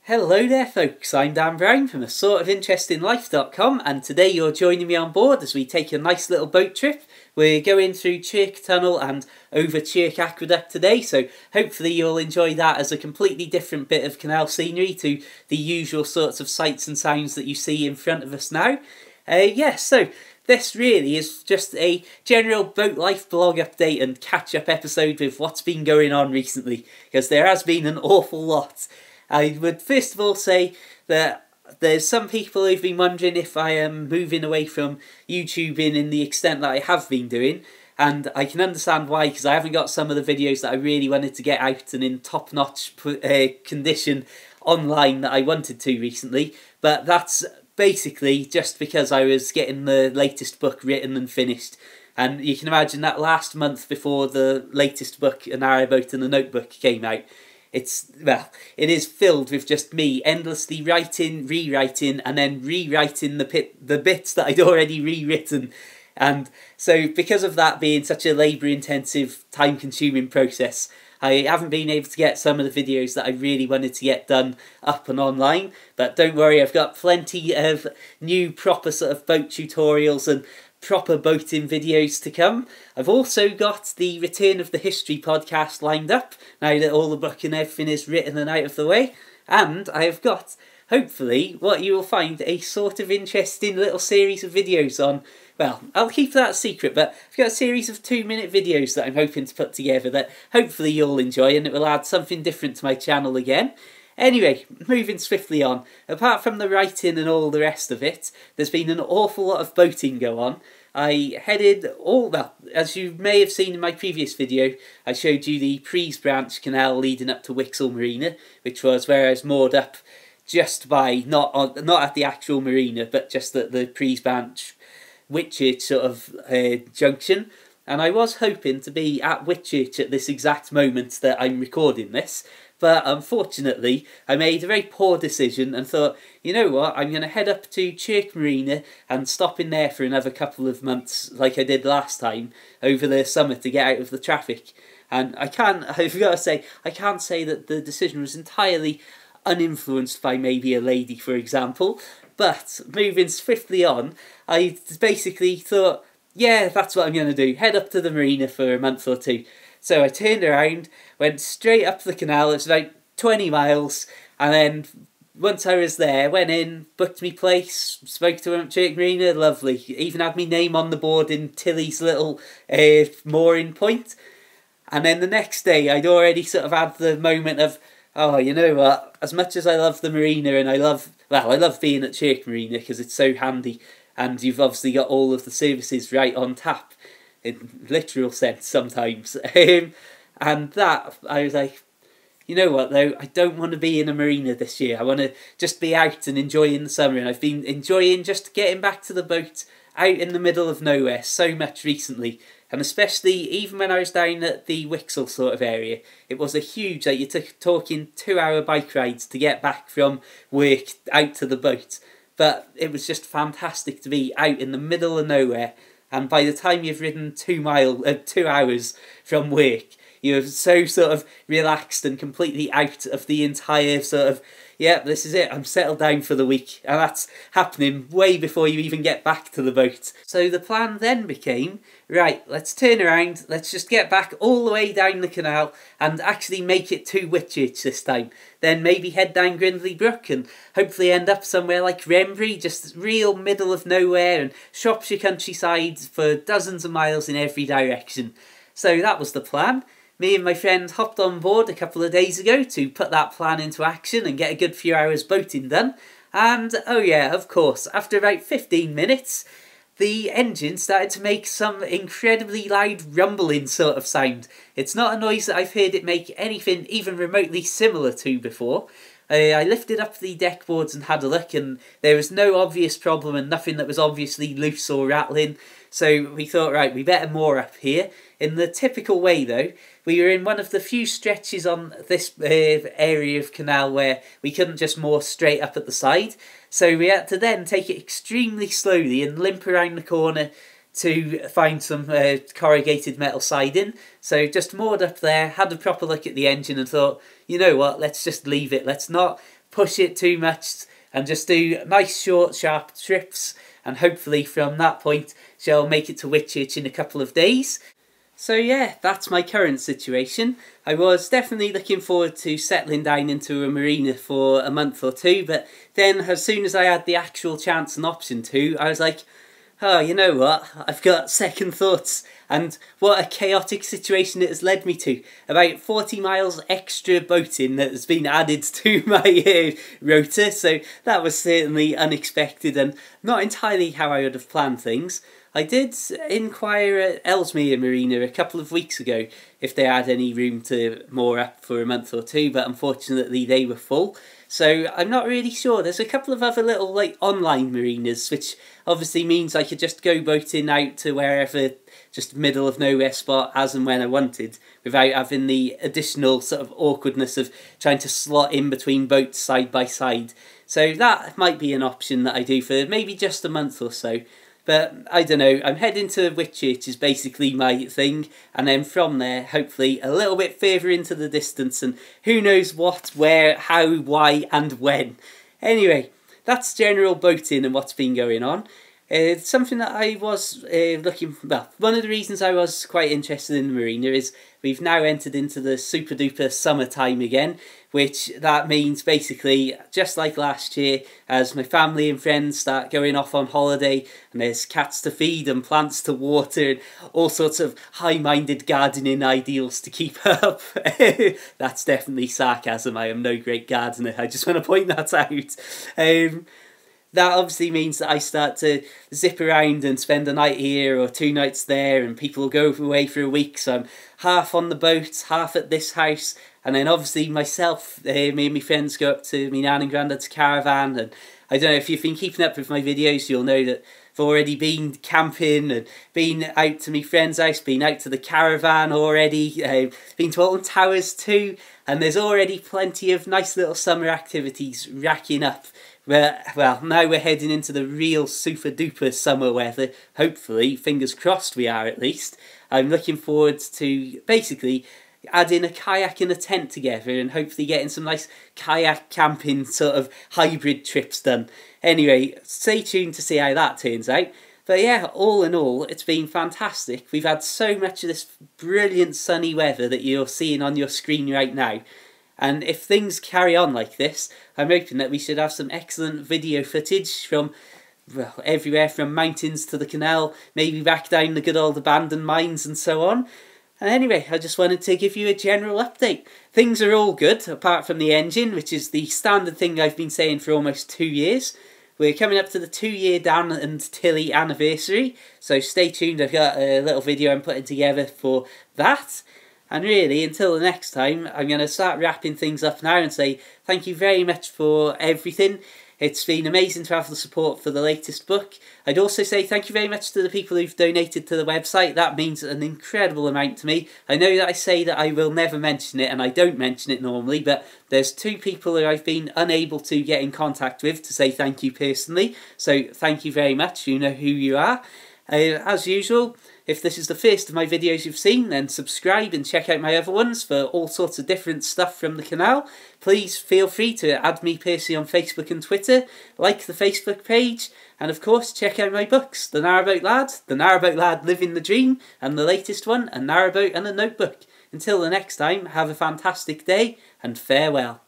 Hello there folks, I'm Dan Brown from asortofinterestinglife.com and today you're joining me on board as we take a nice little boat trip. We're going through Chirk Tunnel and over Chirk Aqueduct today, so hopefully you'll enjoy that as a completely different bit of canal scenery to the usual sorts of sights and sounds that you see in front of us now. So this really is just a general boat life blog update and catch-up episode with what's been going on recently, because there has been an awful lot. I would first of all say that there's some people who've been wondering if I am moving away from YouTubing in the extent that I have been doing, and I can understand why, because I haven't got some of the videos that I really wanted to get out and in top-notch condition online that I wanted to recently, but that's basically just because I was getting the latest book written and finished. And you can imagine that last month before the latest book, A Narrowboat and a Notebook, came out, it is filled with just me endlessly writing, rewriting, and then rewriting the bits that I'd already rewritten. And so because of that being such a labour-intensive, time-consuming process, I haven't been able to get some of the videos that I really wanted to get done up and online. But don't worry, I've got plenty of new proper sort of boat tutorials and proper boating videos to come. I've also got the Return of the History podcast lined up, now that all the book and everything is written and out of the way. And I have got, hopefully, what you will find a sort of interesting little series of videos on. Well, I'll keep that a secret, but I've got a series of 2-minute videos that I'm hoping to put together that hopefully you'll enjoy, and it will add something different to my channel again. Anyway, moving swiftly on, apart from the writing and all the rest of it, there's been an awful lot of boating go on. I headed as you may have seen in my previous video, I showed you the Prees Branch Canal leading up to Wixall Marina, which was where I was moored up just by, not at the actual marina, but just at the Prees Branch Whitchurch sort of junction. And I was hoping to be at Whitchurch at this exact moment that I'm recording this, but unfortunately I made a very poor decision and thought, you know what, I'm going to head up to Chirk Marina and stop in there for another couple of months like I did last time over the summer to get out of the traffic. And I've got to say, I can't say that the decision was entirely uninfluenced by maybe a lady, for example, but moving swiftly on, I basically thought, yeah, that's what I'm going to do, head up to the marina for a month or two. So I turned around, went straight up the canal, it's about 20 miles, and then once I was there, went in, booked me place, spoke to him at Chirk Marina, lovely. Even had my name on the board in Tilly's little mooring point. And then the next day, I'd already sort of had the moment of, oh, you know what, as much as I love the marina and I love being at Chirk Marina because it's so handy, and you've obviously got all of the services right on tap, in literal sense sometimes. And that, I was like, you know what though, I don't want to be in a marina this year. I want to just be out and enjoying the summer, and I've been enjoying just getting back to the boat out in the middle of nowhere so much recently. And especially even when I was down at the Wixall sort of area, it was a huge, like you're talking 2-hour bike rides to get back from work out to the boat. But it was just fantastic to be out in the middle of nowhere, and by the time you've ridden 2 hours from work, you're so sort of relaxed and completely out of the entire sort of, yeah, this is it, I'm settled down for the week. And that's happening way before you even get back to the boat. So the plan then became, right, let's turn around, let's just get back all the way down the canal and actually make it to Whitchurch this time. Then maybe head down Grindley Brook and hopefully end up somewhere like Wrenbury, just real middle of nowhere, and Shropshire countryside for dozens of miles in every direction. So that was the plan. Me and my friend hopped on board a couple of days ago to put that plan into action and get a good few hours boating done. And, oh yeah, of course, after about 15 minutes, the engine started to make some incredibly loud rumbling sort of sound. It's not a noise that I've heard it make anything even remotely similar to before. I lifted up the deck boards and had a look, and there was no obvious problem and nothing that was obviously loose or rattling. So we thought, right, we better moor up here. In the typical way though, we were in one of the few stretches on this area of canal where we couldn't just moor straight up at the side. So we had to then take it extremely slowly and limp around the corner to find some corrugated metal siding. So just moored up there, had a proper look at the engine and thought, you know what, let's just leave it. Let's not push it too much and just do nice short sharp trips, and hopefully from that point she'll make it to Whitchurch in a couple of days. So yeah, that's my current situation. I was definitely looking forward to settling down into a marina for a month or two, but then as soon as I had the actual chance and option to, I was like, oh, you know what, I've got second thoughts, and what a chaotic situation it has led me to. About 40 miles extra boating that has been added to my rota, so that was certainly unexpected and not entirely how I would have planned things. I did inquire at Ellesmere Marina a couple of weeks ago if they had any room to moor up for a month or two, but unfortunately they were full. So I'm not really sure. There's a couple of other little like online marinas, which obviously means I could just go boating out to wherever, just middle of nowhere spot as and when I wanted, without having the additional sort of awkwardness of trying to slot in between boats side by side. So that might be an option that I do for maybe just a month or so. But I don't know, I'm heading to Whitchurch is basically my thing, and then from there, hopefully a little bit further into the distance, and who knows what, where, how, why and when. Anyway, that's general boating and what's been going on. It's something that I was one of the reasons I was quite interested in the marina is we've now entered into the super duper summertime again, which that means basically, just like last year, as my family and friends start going off on holiday and there's cats to feed and plants to water and all sorts of high-minded gardening ideals to keep up. That's definitely sarcasm. I am no great gardener. I just want to point that out. That obviously means that I start to zip around and spend a night here or 2 nights there, and people will go away for a week, so I'm half on the boat, half at this house, and then obviously myself, me and my friends go up to my nan and granddad's caravan, and I don't know if you've been keeping up with my videos, you'll know that I've already been camping and been out to my friend's house, been out to the caravan already, been to Alton Towers too, and there's already plenty of nice little summer activities racking up. Well, now we're heading into the real super duper summer weather. Hopefully, fingers crossed we are at least. I'm looking forward to basically adding a kayak and a tent together and hopefully getting some nice kayak camping sort of hybrid trips done. Anyway, stay tuned to see how that turns out. But yeah, all in all, it's been fantastic. We've had so much of this brilliant sunny weather that you're seeing on your screen right now. And if things carry on like this, I'm hoping that we should have some excellent video footage from, well, everywhere from mountains to the canal, maybe back down the good old abandoned mines and so on. And anyway, I just wanted to give you a general update. Things are all good, apart from the engine, which is the standard thing I've been saying for almost 2 years. We're coming up to the 2-year Dan and Tilly anniversary, so stay tuned. I've got a little video I'm putting together for that. And really, until the next time, I'm going to start wrapping things up now and say thank you very much for everything. It's been amazing to have the support for the latest book. I'd also say thank you very much to the people who've donated to the website. That means an incredible amount to me. I know that I say that I will never mention it, and I don't mention it normally, but there's 2 people who I've been unable to get in contact with to say thank you personally. So thank you very much. You know who you are. As usual, if this is the first of my videos you've seen, then subscribe and check out my other ones for all sorts of different stuff from the canal. Please feel free to add me personally on Facebook and Twitter, like the Facebook page, and of course check out my books, The Narrowboat Lad Living the Dream, and the latest one, A Narrowboat and a Notebook. Until the next time, have a fantastic day, and farewell.